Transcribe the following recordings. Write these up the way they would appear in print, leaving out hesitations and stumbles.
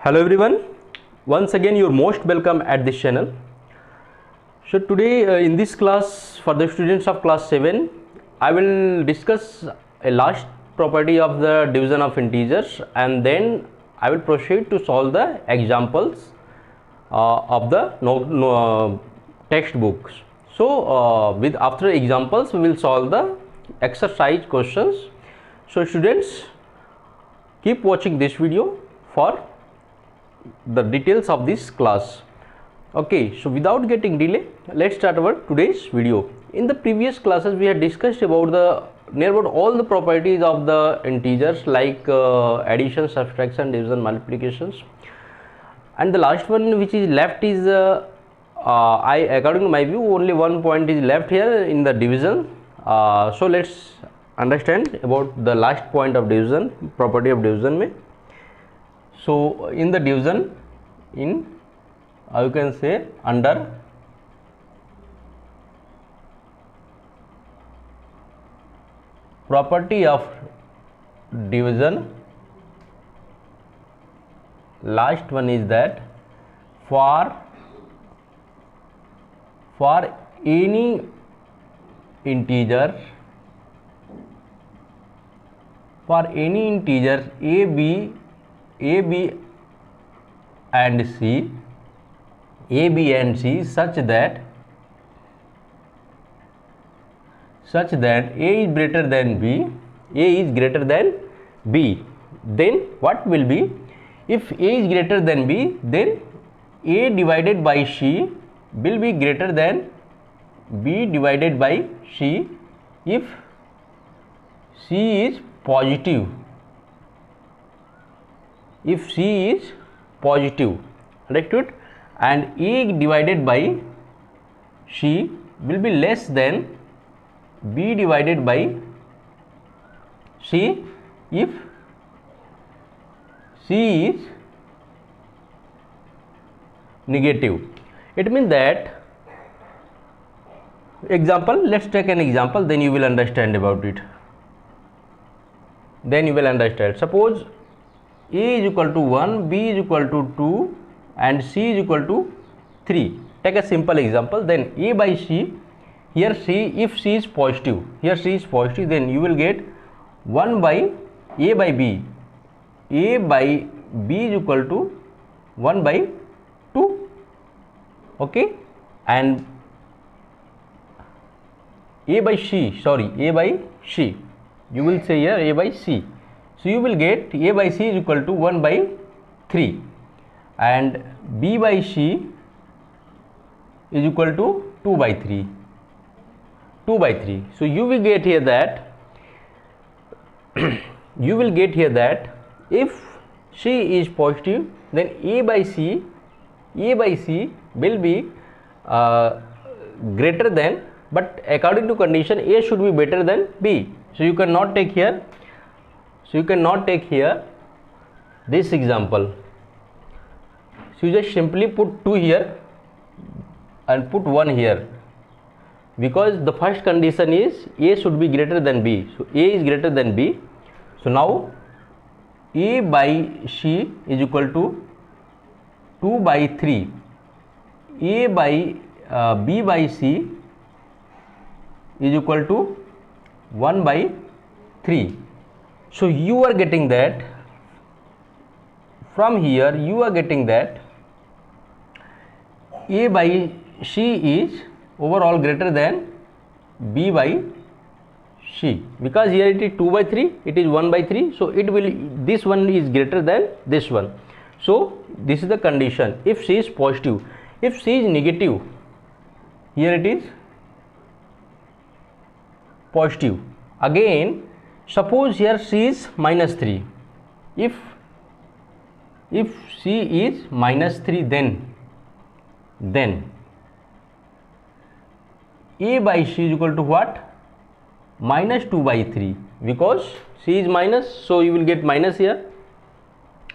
Hello everyone, once again you're most welcome at this channel. So today in this class for the students of class 7 I will discuss a last property of the division of integers, and then I will proceed to solve the examples of the textbooks. So with after examples we will solve the exercise questions. So students, keep watching this video for the details of this class. Okay, so without getting delay, let's start our today's video. In the previous classes we had discussed about near about all the properties of the integers like addition, subtraction, division, multiplications, and the last one which is left is according to my view only one point is left here in the division. So let's understand about the last point of division, property of division mein. So in the division, in you can say under property of division, last one is that for any integer a, b and c such that a is greater than b, then what will be? If a is greater than b, then a divided by c will be greater than b divided by c if c is positive. Understood? And a divided by c will be less than b divided by c if c is negative. It means that, example, let's take an example, then you will understand about it. Suppose a is equal to 1, b is equal to 2 and c is equal to 3. Take a simple example. Then a by c, here c, if c is positive, then you will get 1 by a by b. A by b is equal to 1 by 2. Okay, and a by c, you will say here a by c. So you will get a by c is equal to 1 by 3 and b by c is equal to 2 by 3. So you will get here that if c is positive, then a by c will be greater than, but according to condition a should be better than b. So you cannot take here this example. So you just simply put 2 here and put 1 here, because the first condition is a should be greater than b. So a is greater than b. So now a by c is equal to 2 by 3. A by b by c is equal to 1 by 3. So you are getting that, from here you are getting that a by c is overall greater than b by c, because here it is 2 by 3, it is 1 by 3, so this one is greater than this one. So this is the condition if c is positive. If c is negative, here it is positive. Again, suppose here c is minus 3. If c is minus 3, then a by c is equal to what? Minus 2 by 3, because c is minus, so you will get minus here,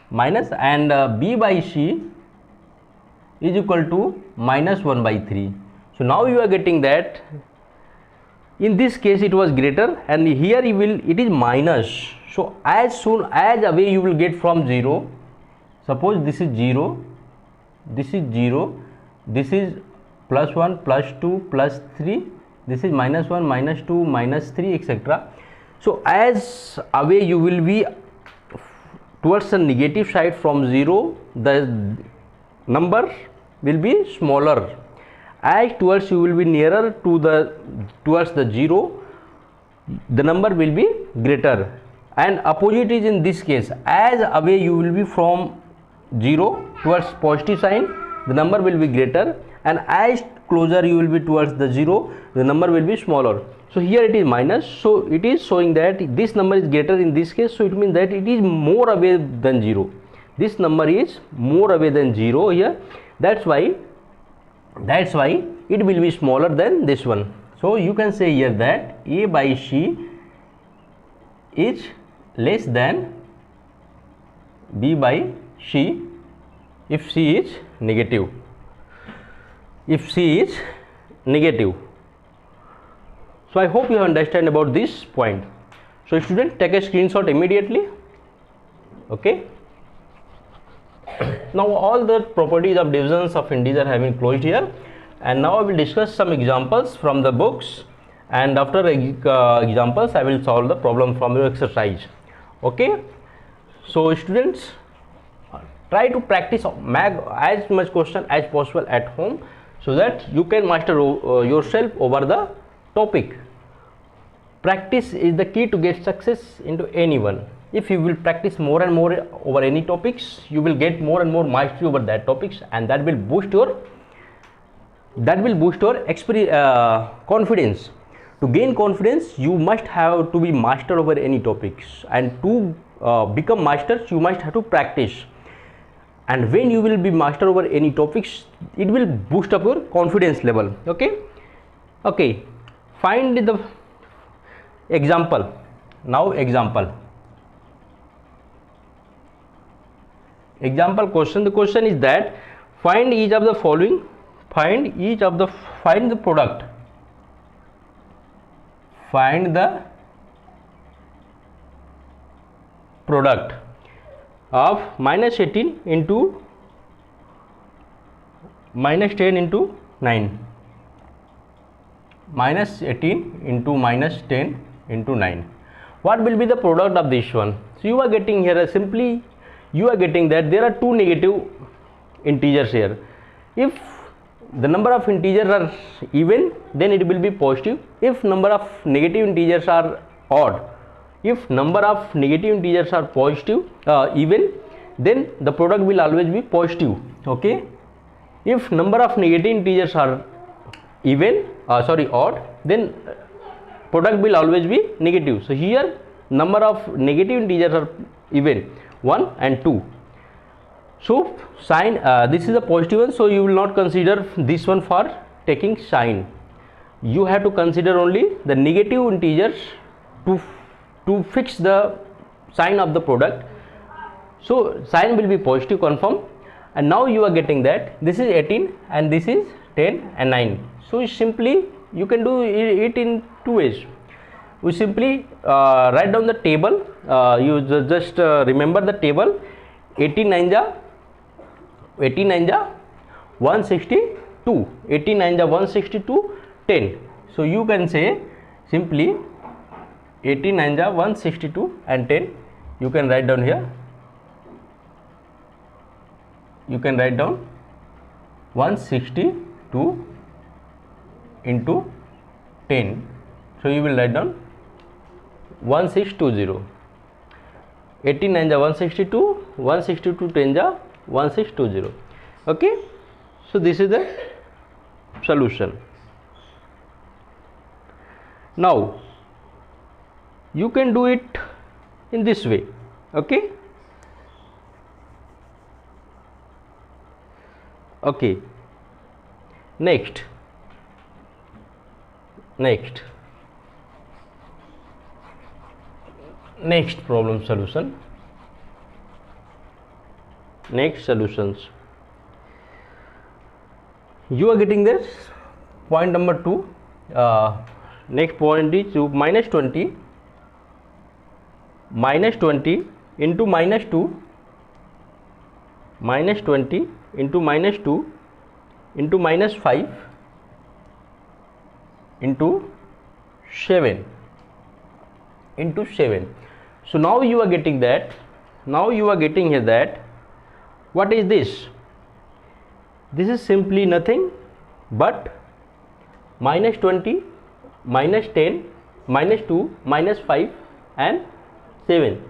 minus, and b by c is equal to minus 1 by 3. So now you are getting that in this case it was greater, and here it is minus. So as soon as away you will get from 0, suppose this is 0, this is 0, this is plus 1, plus 2, plus 3, this is minus 1, minus 2, minus 3, etc. So as away you will be towards the negative side from 0, the number will be smaller. As towards you will be nearer to the towards the 0, the number will be greater. And opposite is in this case, as away you will be from 0 towards positive sign, the number will be greater, and as closer you will be towards the 0, the number will be smaller. So here it is minus, so it is showing that this number is greater in this case, so it means that it is more away than 0. This number is more away than 0 here, that's why it will be smaller than this one. So you can say here that A by C is less than B by C if C is negative. If C is negative. So I hope you understand about this point. So student, take a screenshot immediately. Okay. Now all the properties of divisions of integer have been closed here, and now I will discuss some examples from the books, and after examples I will solve the problem from your exercise. Okay. So students, try to practice as much question as possible at home, so that you can master yourself over the topic. Practice is the key to get success into anyone. If you will practice more and more over any topics, you will get more and more mastery over that topics, and that will boost your confidence. To gain confidence, you must have to be master over any topics, and to become masters, you must have to practice. And when you will be master over any topics, it will boost up your confidence level. Okay. Okay. Find the example. Now example question. The question is that find each of the following. Find the product. Find the product of minus 18 into minus 10 into 9. Minus 18 into minus 10 into 9. What will be the product of this one? So you are getting here simply, you are getting that there are two negative integers here. If the number of integers are even, then it will be positive. If number of negative integers are odd, if number of negative integers are positive even, then the product will always be positive. Okay. If number of negative integers are odd, then product will always be negative. So here number of negative integers are even, 1 and 2. So sign, this is a positive one, so you will not consider this one for taking sign. You have to consider only the negative integers to fix the sign of the product. So sign will be positive, confirm. And now you are getting that this is 18 and this is 10 and 9. So simply you can do it in two ways. We simply write down the table. You just remember the table. 18 9 ja 162. 18 9 ja 162, 10. So you can say simply 18 9 ja 162 and 10. You can write down here. You can write down 162 into 10. So you will write down 1620. 18 9 ja 162, 162 10 ja 1620. Okay. So this is the solution. Now you can do it in this way. Okay. Okay. Next problem solution. Next solutions. You are getting this point number 2. Next point is minus 20 into minus 2 minus 20 into minus 2 into minus 5 into 7 into 7. So now you are getting that, now you are getting here that what is this? This is simply nothing but minus 20, minus 10, minus 2, minus 5 and 7.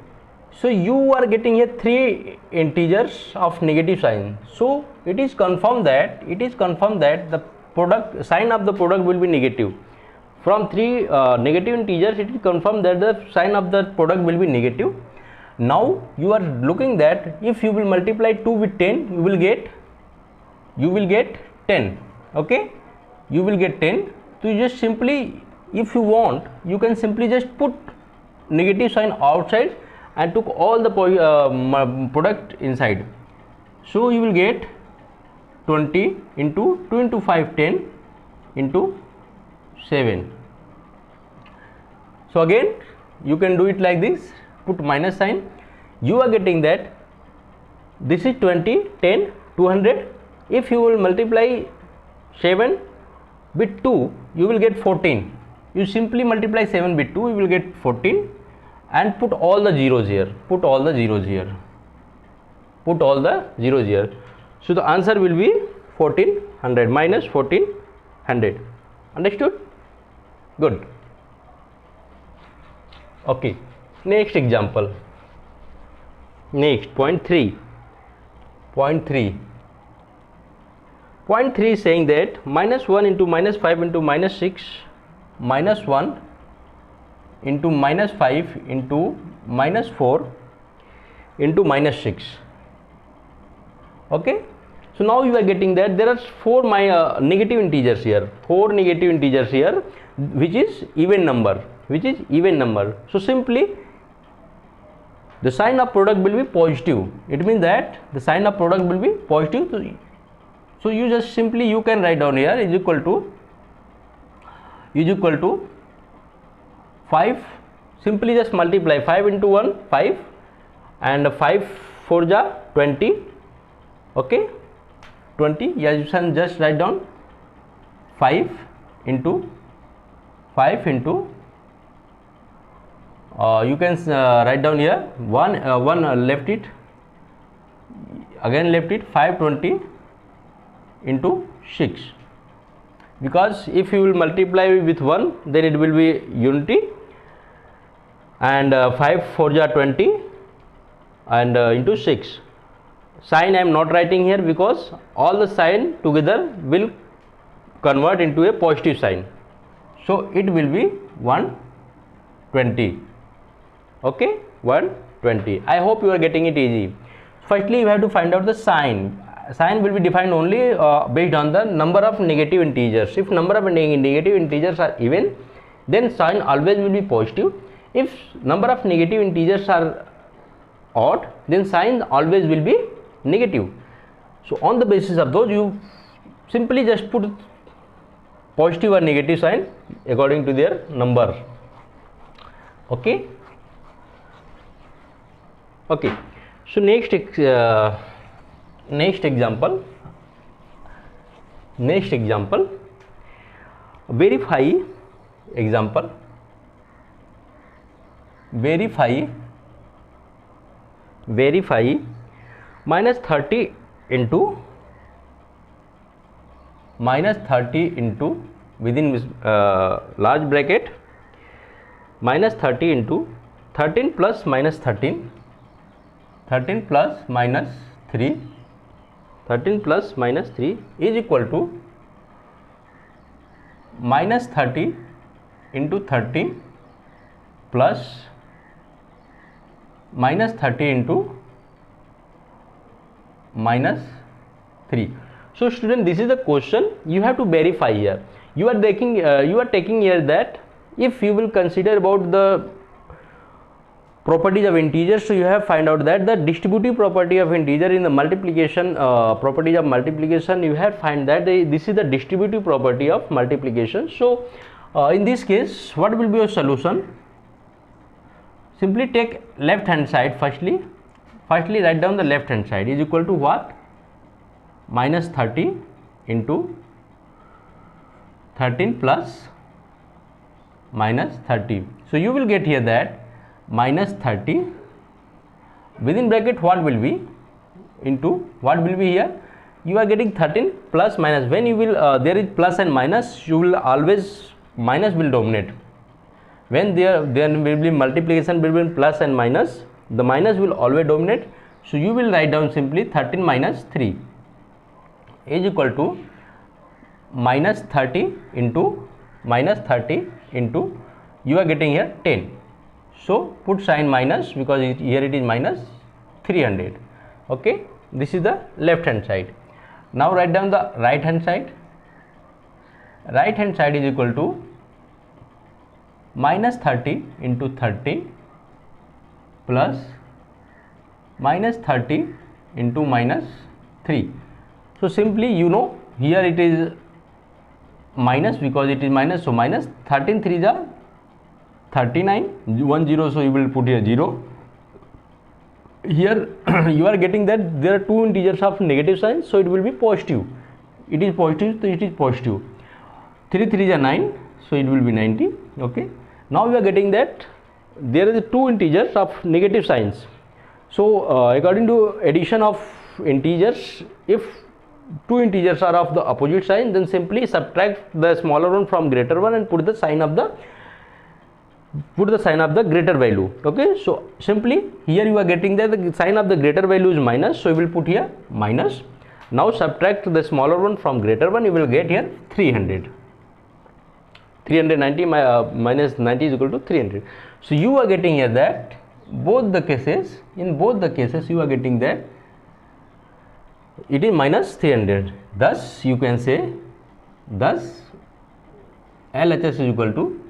So you are getting here three integers of negative sign. So it is confirmed that the product sign of the product will be negative. From three negative integers, it is confirmed that the sign of the product will be negative. Now you are looking that if you will multiply 2 with 10, you will get 10. Okay, you will get 10. So you just simply, if you want, you can simply just put negative sign outside and took all the product inside. So you will get 20 into 2 into 5 10 into 7. So again you can do it like this, put minus sign. You are getting that this is 20, 10, 200. If you will multiply 7 with 2, you will get 14. You simply multiply 7 with 2, you will get 14 and put all the zeros here. Put all the zeros here. So the answer will be 1400 minus 1400. Understood? Good. Okay. Next example. Next, point 3. Point 3 is saying that minus 1 into minus 5 into minus 6, minus 1 into minus 5 into minus 4 into minus 6. Okay. So now you are getting that there are four negative integers here. Which is even number. So simply the sign of product will be positive. It means that the sign of product will be positive. So you just simply you can write down here is equal to 5. Simply just multiply 5 into 1 5 and 5 4 ja 20. Okay, 20. Yes, you can just write down 5 into you can write down here 1 left it, again left it, 520 into 6, because if you will multiply with 1 then it will be unity, and 5 4 ja 20 and into 6. Sign I am not writing here because all the sign together will convert into a positive sign. So it will be 120. Okay, 120. I hope you are getting it easy. Firstly, you have to find out the sign. Sign will be defined only based on the number of negative integers. If number of negative integers are even, then sign always will be positive. If number of negative integers are odd, then sign always will be negative. So on the basis of those, you simply just put positive or negative sign according to their number. Okay. Okay. So next example. Verify example. Verify minus 30 into within large bracket minus 30 into 13 plus minus 13 plus minus 3 is equal to minus 30 into 30 plus minus 30 into minus 3. So student, this is the question you have to verify here. You are taking here that if you will consider about the properties of integers, so you have find out that the distributive property of integer in the multiplication properties of multiplication, you have find that this is the distributive property of multiplication. So in this case, what will be your solution? Simply take left hand side firstly, Firstly, write down the left hand side is equal to what? Minus 30 into 13 plus minus 30. So you will get here that minus 30 within bracket what will be into what will be here? You are getting 13 plus minus. When you will there is plus and minus, you will always minus will dominate. When there will be multiplication between plus and minus, the minus will always dominate. So you will write down simply 13 minus 3 is equal to minus 30 into you are getting here 10. So put sign minus because here it is minus 300. Okay, this is the left hand side. Now write down the right hand side. Right hand side is equal to minus 30 into 30 plus minus 30 into minus 3. So simply you know here it is minus because it is minus, so minus 13 3s are 39, 1 0, so you will put here 0. Here you are getting that there are two integers of negative sign, so it will be positive. It is positive, so it is positive. 3 3s are 9, so it will be 90. Okay, now we are getting that there is two integers of negative signs. So according to addition of integers, if two integers are of the opposite sign, then simply subtract the smaller one from greater one and put the sign of the greater value. Okay, so simply here you are getting that the sign of the greater value is minus, so you will put here minus. Now subtract the smaller one from greater one, you will get here 300. 390 minus 90 is equal to 300. So you are getting here that in both the cases you are getting that it is minus 300. Thus you can say LHS is equal to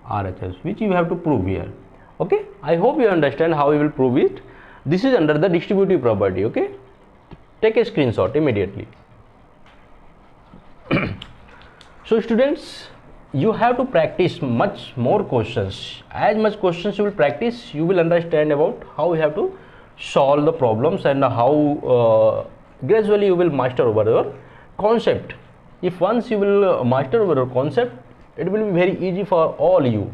RHS, which you have to prove here. Okay, I hope you understand how you will prove it. This is under the distributive property. Okay, take a screenshot immediately. So students, you have to practice much more questions. As much questions you will practice, you will understand about how you have to solve the problems and how gradually you will master over your concept. If once you will master over your concept, it will be very easy for all you.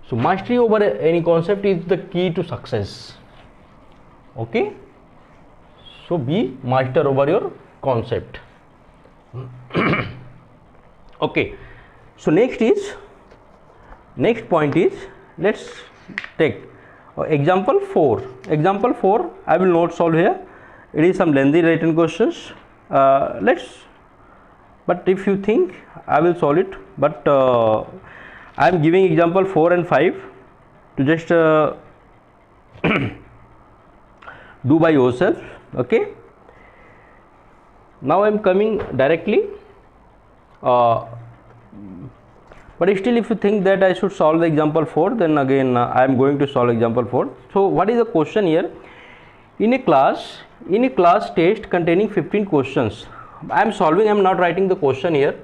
So mastery over any concept is the key to success. Okay, so be master over your concept. Okay, so next point is, let's take example 4. Example 4 I will not solve here. It is some lengthy written questions. But if you think I will solve it, but I am giving example 4 and 5 to just do by yourself. Okay, now I am coming directly, but still if you think that I should solve the example 4, then again I am going to solve example 4. So what is the question here? In a class test containing 15 questions, I am solving, I am not writing the question here.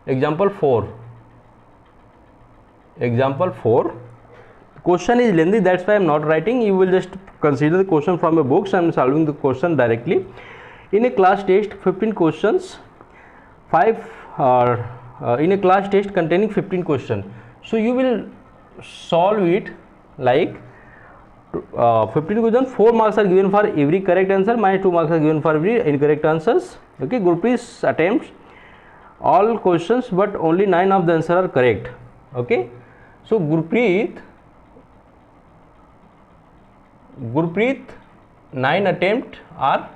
Example 4, question is lengthy, that's why I am not writing. You will just consider the question from your books. I am solving the question directly. In a class test 15 questions, in a class test containing 15 questions, so you will solve it like 15 questions, 4 marks are given for every correct answer, minus 2 marks are given for every incorrect answers. Okay, Gurpreet attempts all questions, but only 9 of the answers are correct. Okay, so Gurpreet 9 attempts are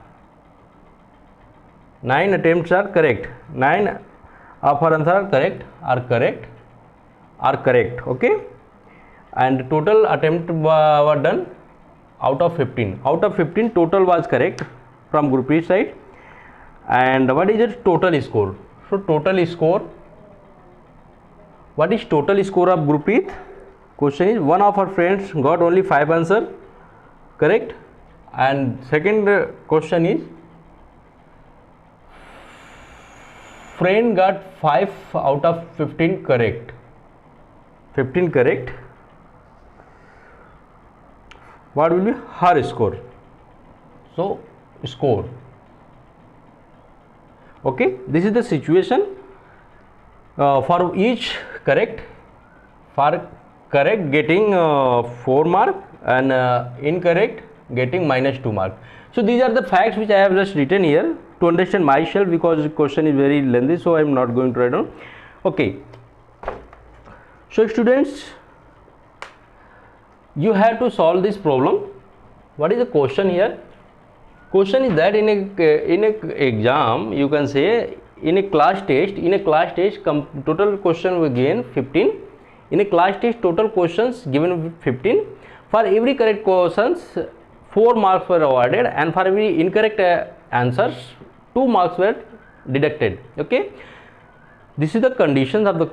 correct. 9 of her answers are correct. Okay, and total attempt were done out of 15. Out of 15, total was correct from Gurpreet side. And what is the total score? So total score, what is total score of Gurpreet? Question is, one of her friends got only 5 answers correct, and second question is, friend got 5 out of 15 correct. what will be her score? So score. Okay, this is the situation for each correct. For correct getting 4 mark and incorrect getting -2 mark. So these are the facts which I have just written here to understand myself, because the question is very lengthy, so I am not going to write down. Okay, so students, you have to solve this problem. What is the question here? Question is that in a exam, you can say in a class test total question will gain 15. In a class test total questions given 15. For every correct questions 4 marks were awarded, and for every incorrect answers 2 marks were deducted. Okay, this is the conditions of the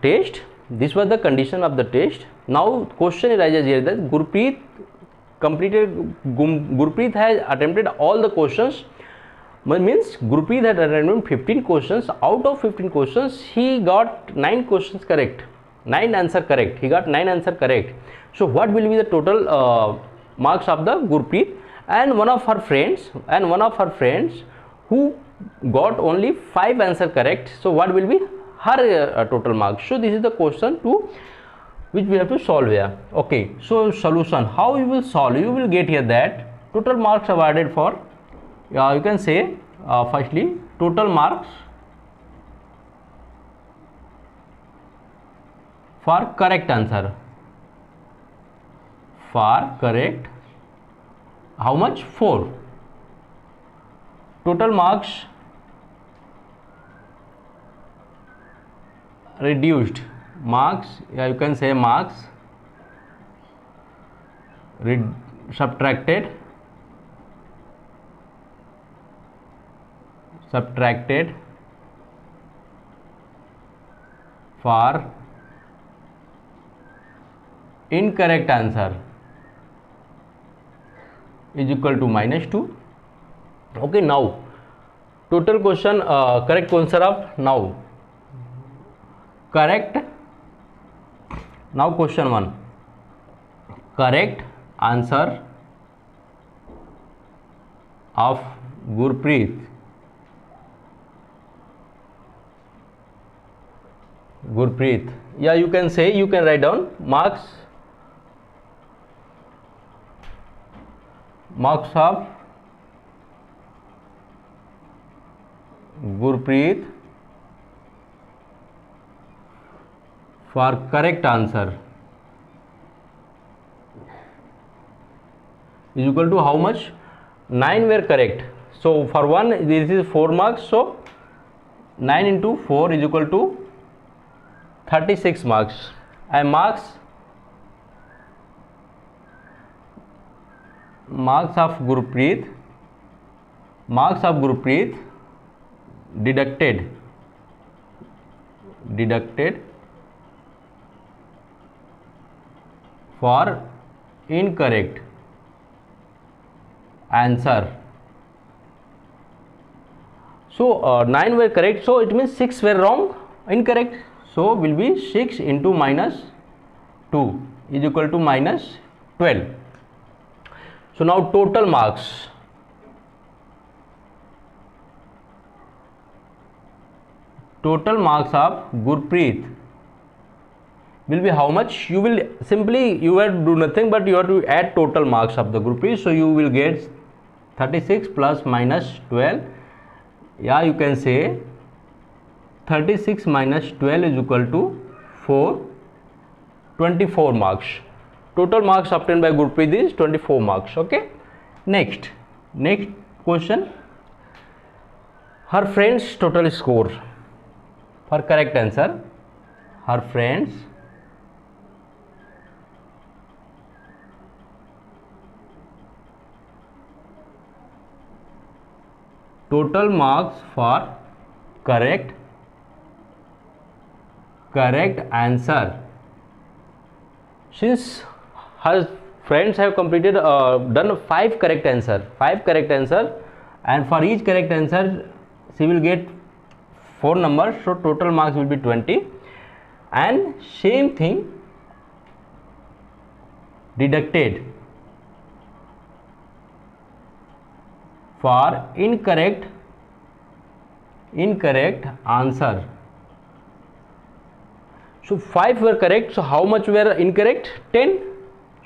test. This was the condition of the test. Now question arises here that Gurpreet has attempted all the questions. Means Gurpreet had attempted 15 questions. Out of 15 questions, he got 9 questions correct. 9 answer correct. He got 9 answer correct. So what will be the total marks of the Gurpreet? And one of her friends who got only 5 answer correct. So what will be her total marks? So this is the question to which we have to solve here. Okay, so solution, how you will solve? You will get here that total marks awarded for you can say firstly total marks for correct answer. For correct, how much? 4. Total marks reduced, marks, you can say marks subtracted for incorrect answer is equal to -2. Okay, now total question correct answer of now correct. Now question 1, correct answer of Gurpreet yeah, you can say, you can write down marks of Gurpreet for correct answer is equal to how much? 9 were correct. So for one this is 4 marks, so 9 into 4 is equal to 36 marks. And marks of Gurpreet deducted for incorrect answer. So 9 were correct, so it means 6 were wrong, incorrect. So will be 6 into -2 is equal to -12. So now total marks of Gurpreet will be how much? You will simply, you have to do nothing but you have to add total marks of the Gurpreet. So you will get 36 plus -12. Yeah, you can say 36 minus 12 is equal to 24 marks. Total marks obtained by Gurpreet is 24 marks. Okay, next question, her friends total score for correct answer. Her friends total marks for correct answer. Since her friends have completed done 5 correct answer, and for each correct answer she will get 4 numbers, so total marks will be 20. And same thing deducted for incorrect answer. So 5 were correct. So how much were incorrect? 10.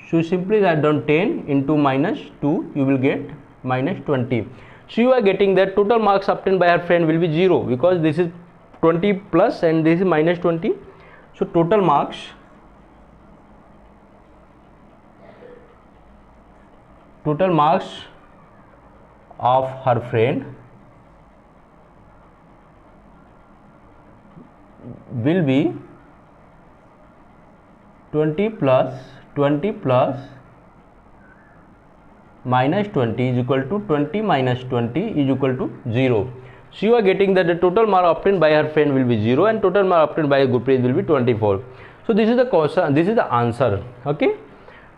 So simply write down 10 into minus 2, you will get minus 20. So you are getting that total marks obtained by her friend will be 0, because this is 20 plus and this is minus 20. So total marks of her friend will be 20 plus minus 20 is equal to 20 minus 20 is equal to 0. So you are getting that the total mark obtained by her friend will be 0 and total mark obtained by Gurpreet will be 24. So this is the question, this is the answer. Okay.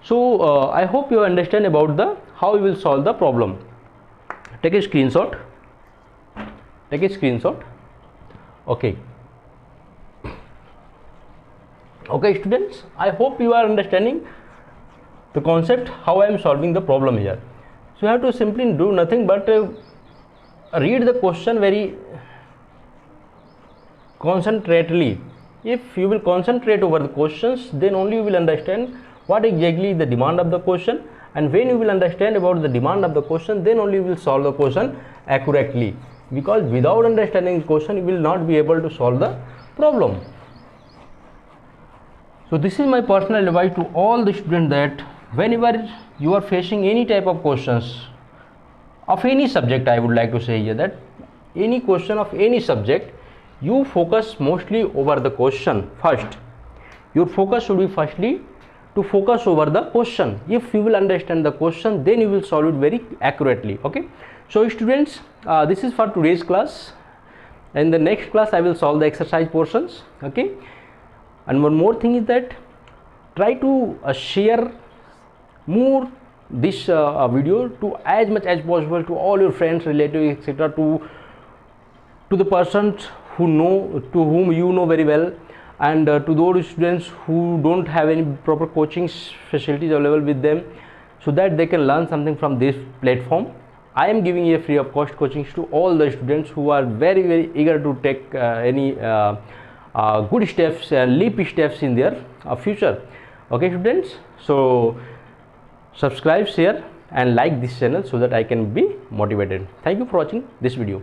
So I hope you understand about the how you will solve the problem. Take a screenshot. Okay. Okay students, I hope you are understanding the concept how I am solving the problem here. So you have to simply do nothing but read the question very concentratedly. If you will concentrate over the questions, then only you will understand what exactly is the demand of the question, and when you will understand about the demand of the question, then only you will solve the question accurately, because without understanding the question you will not be able to solve the problem. So this is my personal advice to all the students, that whenever you are facing any type of questions of any subject, I would like to say here that any question of any subject, you focus mostly over the question first. Your focus should be firstly to focus over the question. If you will understand the question, then you will solve it very accurately. Okay. So students, this is for today's class. In the next class I will solve the exercise portions. Okay. And one more thing is that try to share more this video to as much as possible to all your friends, relatives, etc., to the persons who know, to whom you know very well, and to those students who don't have any proper coaching facilities available with them, so that they can learn something from this platform. I am giving a free of cost coaching to all the students who are very eager to take any good steps and leap steps in their future. Okay students, so subscribe, share and like this channel so that I can be motivated. Thank you for watching this video.